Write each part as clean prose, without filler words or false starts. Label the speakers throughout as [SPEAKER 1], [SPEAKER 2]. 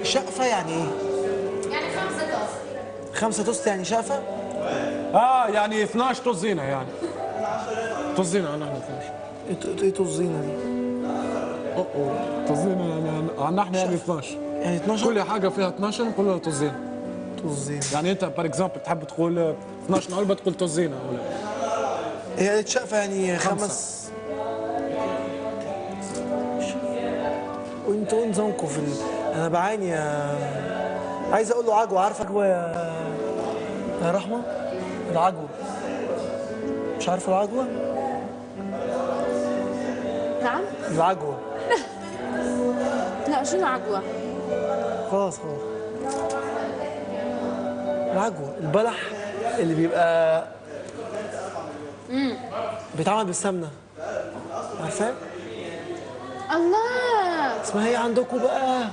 [SPEAKER 1] شقفة يعني ايه؟
[SPEAKER 2] يعني 5 توست.
[SPEAKER 1] 5 توست يعني شقفة؟
[SPEAKER 3] يعني 12 طزينه يعني. طزينه نحن 12.
[SPEAKER 1] ايه طزينة دي؟
[SPEAKER 3] طزينه يعني نحن يعني 12.
[SPEAKER 1] يعني 12؟
[SPEAKER 3] كل حاجه فيها 12 نقول لها طزينه.
[SPEAKER 1] طزينة.
[SPEAKER 3] يعني انت بار اكزامبل تحب تقول 12 علبه تقول طزينه ولا؟
[SPEAKER 1] هي قالت شقفة يعني 5. وانتوا نظامكم انا بعاني عايز اقول له عجوة، عارفة عجوة يا رحمة؟ العجوة. مش عارفة العجوة؟
[SPEAKER 2] نعم؟
[SPEAKER 1] العجوة.
[SPEAKER 2] لا شنو عقوة؟
[SPEAKER 1] خلاص. العجوة البلح اللي بيبقى بيتعمل بالسمنة، عارفاه؟
[SPEAKER 2] الله،
[SPEAKER 1] اسمها ايه عندكم بقى؟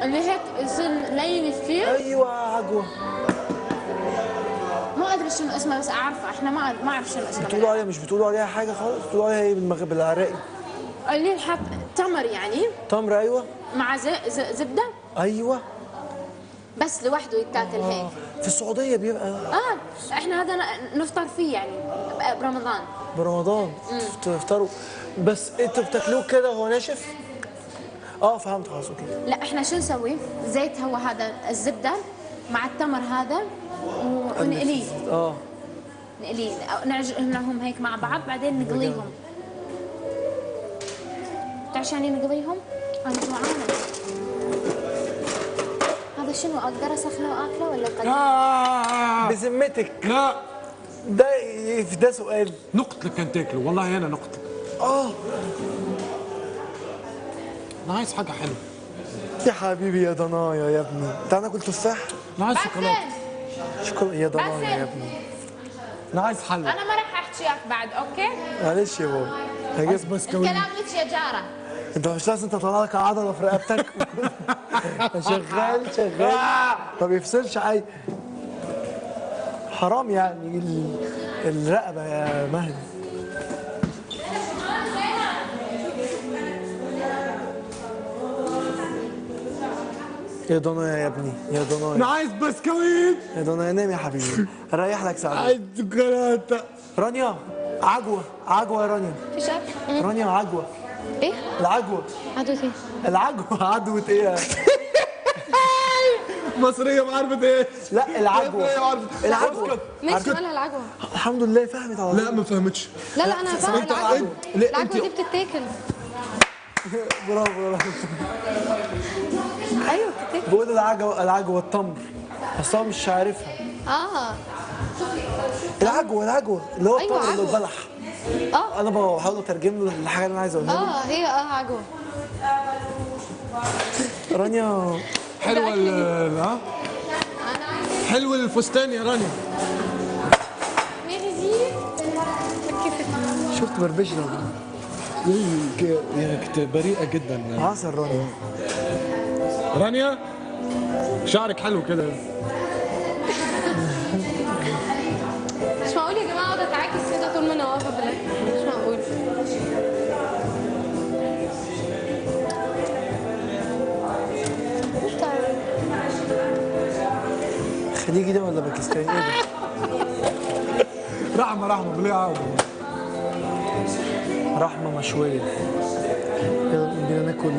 [SPEAKER 2] اللي هيك يصير لين كثير.
[SPEAKER 1] ايوه عجوة.
[SPEAKER 2] ما ادري شنو اسمها بس اعرفها، احنا ما اعرف شنو اسمها.
[SPEAKER 1] بتقولوا عليها، مش بتقولوا عليها حاجة خالص، بتقولوا عليها ايه بالعراقي؟
[SPEAKER 2] اللي حط تمر يعني
[SPEAKER 1] تمر. ايوه.
[SPEAKER 2] مع زبدة.
[SPEAKER 1] ايوه.
[SPEAKER 2] بس لوحده يتاكل هيك.
[SPEAKER 1] في السعودية بيبقى
[SPEAKER 2] احنا هذا نفطر فيه يعني برمضان.
[SPEAKER 1] برمضان تفطروا، بس انتوا بتاكلوه كده وهو ناشف؟ فهمت خلاص اوكي.
[SPEAKER 2] لا احنا شو نسوي؟ زيت هو هذا الزبدة مع التمر هذا ونقليه. نقليه نعجنهم هيك مع بعض بعدين نقليهم. تعرف شو يعني نقليهم؟ انا جوعانة. هذا شنو اقدر اسخنه واكله ولا قد؟
[SPEAKER 1] بذمتك؟
[SPEAKER 3] لا
[SPEAKER 1] ده سؤال.
[SPEAKER 3] نقتلك كان تاكله والله انا نقتلك. انا عايز حاجه حلوه.
[SPEAKER 1] يا حبيبي يا ضنايا يا ابني، انت اكل تفاح؟
[SPEAKER 3] انا عايز شوكولاته.
[SPEAKER 1] شوكولاته يا ضنايا يا ابني.
[SPEAKER 3] انا عايز حلوه.
[SPEAKER 2] انا ما راح احكيك بعد، اوكي؟
[SPEAKER 1] معلش يا بابا.
[SPEAKER 3] عايز بسكويت.
[SPEAKER 2] الكلام لك يا جاره.
[SPEAKER 1] انت مش لازم طالع لك عضله في رقبتك. شغال ما بيفصلش حرام يعني الرقبه يا مهدي. يا ضنايا يا ابني يا ضنايا.
[SPEAKER 3] انا عايز بسكويت.
[SPEAKER 1] يا ضنايا نام يا حبيبي، ريح لك ساعه.
[SPEAKER 3] عايز شوكولاته.
[SPEAKER 1] رانيا عجوه يا رانيا.
[SPEAKER 2] ايش
[SPEAKER 1] رانيا عجوه.
[SPEAKER 2] ايه؟
[SPEAKER 1] العجوه.
[SPEAKER 2] عدوة ايه؟
[SPEAKER 1] عدوة ايه؟
[SPEAKER 3] مصريه ما عرفت ايه؟
[SPEAKER 1] لا العجوه.
[SPEAKER 2] ماشي مالها العجوة؟
[SPEAKER 1] الحمد لله فهمت على طول.
[SPEAKER 3] لا ما فهمتش.
[SPEAKER 2] لا انا فاهمة العجوة. العجوة دي بتتاكل.
[SPEAKER 1] برافو.
[SPEAKER 2] ايوه بتتاكل.
[SPEAKER 1] بقول العجوه التمر، بس هو مش عارفها. العجوه اللي هو التمر اللي البلح. انا بحاول اترجم له الحاجه اللي انا عايز اقولها.
[SPEAKER 2] هي عجوة.
[SPEAKER 1] رانيا
[SPEAKER 3] حلوه حلو الفستان يا رانيا.
[SPEAKER 1] شفت بربشنا
[SPEAKER 3] كنت بريئه جدا.
[SPEAKER 1] عسل
[SPEAKER 3] رانيا شعرك حلو كده.
[SPEAKER 2] مش معقول يا جماعه اقعد اتعاكس كده طول ما انا واقفه في الاكل، مش معقول.
[SPEAKER 1] خليجي ده ولا باكستاني؟ ايه ده؟
[SPEAKER 3] رحمه بليه عاوز.
[SPEAKER 1] رحمه مشويه. يلا بينا ناكل